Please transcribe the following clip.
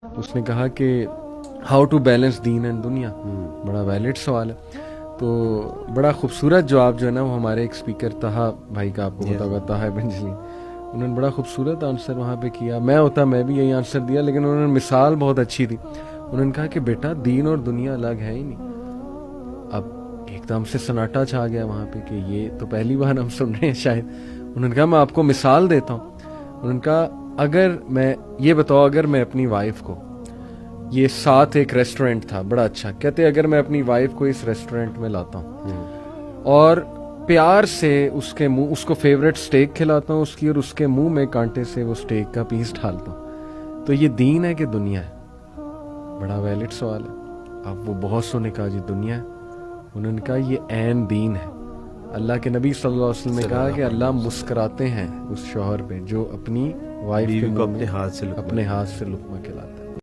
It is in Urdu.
اس نے کہا کہ ہاؤ ٹو بیلنس دین اینڈ دنیا. بڑا ویلڈ سوال ہے. تو بڑا خوبصورت جواب جو ہے نا وہ ہمارے ایک اسپیکر طہا بھائی کا، آپ کو پتا ہوگا، طہا بن جلیل، انہوں نے بڑا خوبصورت آنسر وہاں پہ کیا. میں بھی یہی آنسر دیا، لیکن انہوں نے مثال بہت اچھی دی. انہوں نے کہا کہ بیٹا دین اور دنیا الگ ہے ہی نہیں. اب ایک دم سے سناٹا چھا گیا وہاں پہ کہ یہ تو پہلی بار ہم سن رہے ہیں شاید. انہوں نے کہا میں آپ کو مثال دیتا ہوں. انہوں نے کہا اگر میں یہ بتاؤ، اگر میں اپنی وائف کو، یہ ساتھ ایک ریسٹورینٹ تھا بڑا اچھا، کہتے اگر میں اپنی وائف کو اس ریسٹورینٹ میں لاتا ہوں اور پیار سے اس کے منہ، اس کو فیوریٹ سٹیک کھلاتا ہوں اس کی، اور اس کے منہ میں کانٹے سے وہ سٹیک کا پیس ڈالتا ہوں، تو یہ دین ہے کہ دنیا ہے؟ بڑا ویلڈ سوال ہے. اب وہ بہت سو نے کہا جی دنیا ہے. انہوں نے کہا یہ عین دین ہے. اللہ کے نبی صلی اللہ علیہ وسلم نے کہا کہ اللہ مسکراتے ہیں اس شوہر پہ جو اپنی وائف کے منہ میں اپنے ہاتھ سے لقمہ کھلاتا ہے.